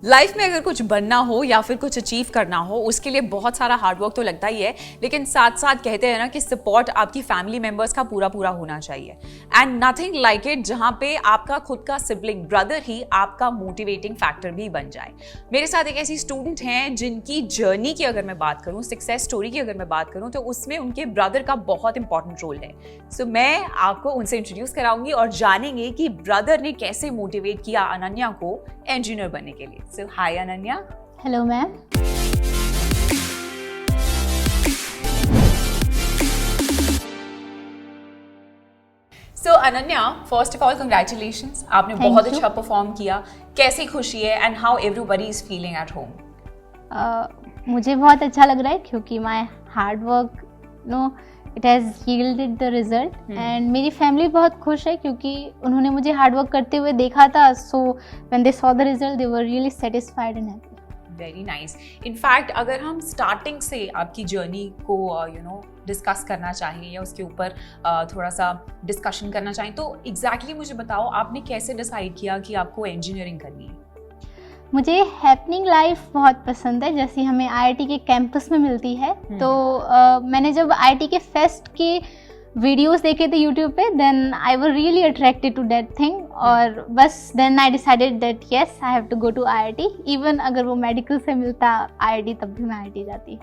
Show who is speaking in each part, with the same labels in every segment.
Speaker 1: Life में अगर कुछ बनना हो या फिर कुछ अचीव करना हो उसके लिए बहुत सारा हार्डवर्क तो लगता ही है, लेकिन साथ साथ कहते हैं ना कि सपोर्ट आपकी फैमिली मेंबर्स का पूरा पूरा होना चाहिए। एंड नथिंग लाइक इट जहां पे आपका खुद का सिबलिंग ब्रदर ही आपका मोटिवेटिंग फैक्टर भी बन जाए। मेरे साथ एक ऐसी स्टूडेंट हैं जिनकी जर्नी की अगर मैं बात करूं, सक्सेस स्टोरी की अगर मैं बात करूं, तो उसमें उनके ब्रदर का बहुत इंपॉर्टेंट रोल है। सो मैं आपको उनसे इंट्रोड्यूस कराऊंगी और जानेंगे कि ब्रदर ने कैसे मोटिवेट किया अनन्या को इंजीनियर बनने के लिए। So hi Ananya.
Speaker 2: Hello ma'am.
Speaker 1: So Ananya, first of all congratulations, आपने बहुत अच्छा परफॉर्म किया। कैसी खुशी है and how everybody is feeling at home?
Speaker 2: मुझे बहुत अच्छा लग रहा है क्योंकि my hard work it has yielded the result and मेरी फैमिली बहुत खुश है क्योंकि उन्होंने मुझे हार्ड वर्क करते हुए देखा था। So when they saw the result they were really satisfied and happy.
Speaker 1: Very nice. In fact अगर हम स्टार्टिंग से आपकी जर्नी को डिस्कस करना चाहें या उसके ऊपर थोड़ा सा डिस्कशन करना चाहें, तो एग्जैक्टली मुझे बताओ आपने कैसे डिसाइड किया कि आपको इंजीनियरिंग करनी है?
Speaker 2: मुझे हैपनिंग लाइफ बहुत पसंद है, जैसी हमें आईआईटी के कैंपस में मिलती है। तो मैंने जब आईआईटी के फेस्ट के वीडियोस देखे थे यूट्यूब पे, then I were really attracted to that thing और बस then I decided that yes I have to go to IIT. Even अगर वो मेडिकल से मिलता आईआईटी तब भी मैं आईआईटी जाती।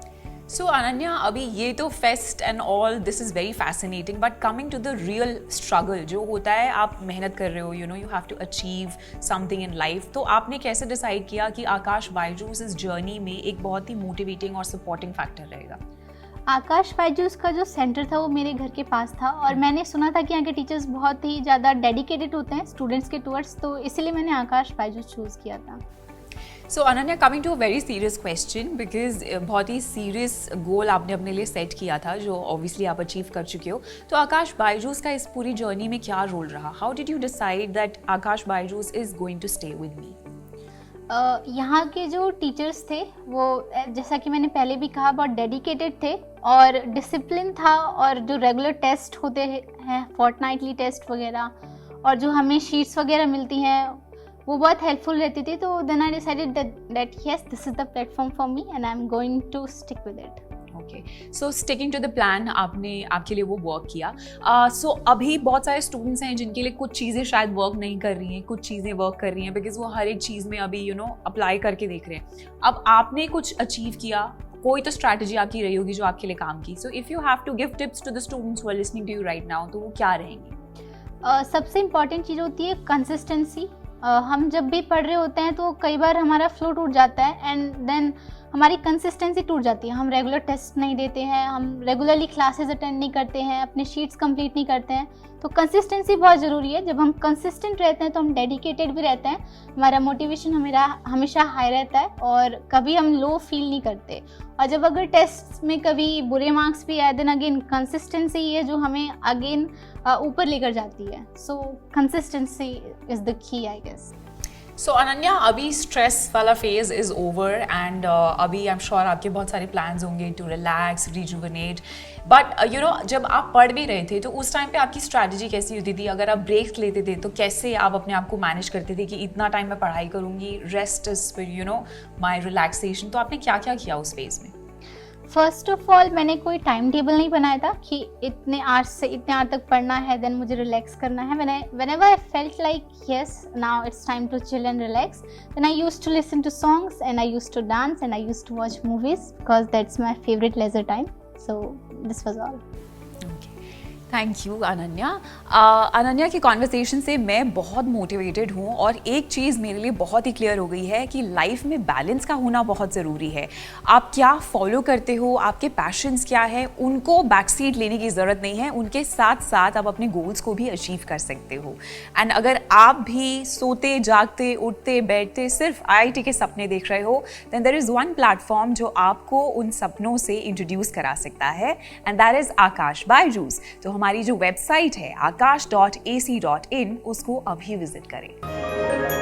Speaker 1: सो अनन्या, अभी ये तो fest and all this is very fascinating, but coming to the real struggle जो होता है, आप मेहनत कर रहे हो, you have to achieve something in life, तो आपने कैसे डिसाइड किया कि आकाश बायजूस इस जर्नी में एक बहुत ही मोटिवेटिंग और सपोर्टिंग फैक्टर रहेगा?
Speaker 2: आकाश बायजूस का जो सेंटर था वो मेरे घर के पास था और मैंने सुना था कि यहाँ के टीचर्स बहुत ही ज़्यादा डेडिकेटेड होते हैं स्टूडेंट्स के टूवर्ड्स, तो इसीलिए मैंने आकाश बायजूस चूज़ किया था।
Speaker 1: So Ananya, coming to a very serious question, because बहुत ही सीरियस गोल आपने अपने लिए सेट किया था जो ऑब्वियसली आप अचीव कर चुके हो। तो आकाश बायजूस का इस पूरी जर्नी में क्या रोल रहा? How did you decide that Aakash Byju's is going to stay with me?
Speaker 2: यहाँ के जो टीचर्स थे वो, जैसा कि मैंने पहले भी कहा, बहुत डेडिकेटेड थे और डिसिप्लिन था, और जो रेगुलर टेस्ट होते हैं, फोर्टनाइटली टेस्ट वगैरह, और जो हमें शीट्स वगैरह मिलती हैं वो बहुत हेल्पफुल रहती थी। तो then I decided that yes this is the platform for me and I am going to stick with it.
Speaker 1: Okay, so sticking to the plan, आपने आपके लिए वो वर्क किया। सो अभी बहुत सारे स्टूडेंट्स हैं जिनके लिए कुछ चीज़ें शायद वर्क नहीं कर रही हैं, कुछ चीज़ें वर्क कर रही हैं, बिकॉज वो हर एक चीज़ में अभी अप्लाई करके देख रहे हैं। अब आपने कुछ अचीव किया, कोई तो स्ट्रैटेजी आपकी रही होगी जो आपके लिए काम की। So if you have to give tips to the students who are listening to you right now, तो वो क्या रहेंगी?
Speaker 2: सबसे इम्पॉर्टेंट चीज़ होती है कंसिस्टेंसी। हम जब भी पढ़ रहे होते हैं तो कई बार हमारा फ्लो टूट जाता है एंड देन हमारी कंसिस्टेंसी टूट जाती है। हम रेगुलर टेस्ट नहीं देते हैं, हम रेगुलरली क्लासेस अटेंड नहीं करते हैं, अपने शीट्स कंप्लीट नहीं करते हैं। तो कंसिस्टेंसी बहुत ज़रूरी है। जब हम कंसिस्टेंट रहते हैं तो हम डेडिकेटेड भी रहते हैं, हमारा मोटिवेशन हमेशा हाई रहता है और कभी हम लो फील नहीं करते। और जब अगर टेस्ट में कभी बुरे मार्क्स भी आए, देन अगेन कंसिस्टेंसी ये जो हमें अगेन ऊपर लेकर जाती है। सो consistency is the key I guess.
Speaker 1: सो अनन्या, अभी स्ट्रेस वाला फेज इज़ ओवर एंड अभी आई एम श्योर आपके बहुत सारे प्लान्स होंगे टू रिलैक्स, रिजुविनेट, बट जब आप पढ़ भी रहे थे तो उस टाइम पे आपकी स्ट्रैटेजी कैसी होती थी? अगर आप ब्रेक्स लेते थे तो कैसे आप अपने आप को मैनेज करते थे कि इतना टाइम मैं पढ़ाई करूँगी, रेस्ट इज फिर माई रिलैक्सेशन, तो आपने क्या क्या किया उस फेज में?
Speaker 2: फर्स्ट ऑफ ऑल मैंने कोई टाइम टेबल नहीं बनाया था कि इतने आवर्स से इतने आवर तक पढ़ना है, देन मुझे रिलैक्स करना है। whenever I felt like yes now it's time to chill and relax, then I used to listen to songs and I used to dance and I used to watch movies because that's my favorite leisure time. So this was all.
Speaker 1: Thank you Ananya. Ananya की conversation से मैं बहुत motivated हूँ और एक चीज़ मेरे लिए बहुत ही क्लियर हो गई है कि लाइफ में बैलेंस का होना बहुत ज़रूरी है। आप क्या फॉलो करते हो, आपके पैशंस क्या है, उनको बैक सीट लेने की ज़रूरत नहीं है, उनके साथ साथ आप अपने गोल्स को भी अचीव कर सकते हो। एंड अगर आप भी सोते जागते उठते बैठते सिर्फ आईआईटी के सपने देख रहे हो, then there is one platform जो आपको उन सपनों से इंट्रोड्यूस करा सकता है and that is Aakash Byju's. तो हमारी जो वेबसाइट है akash.ac.in, उसको अभी विजिट करें।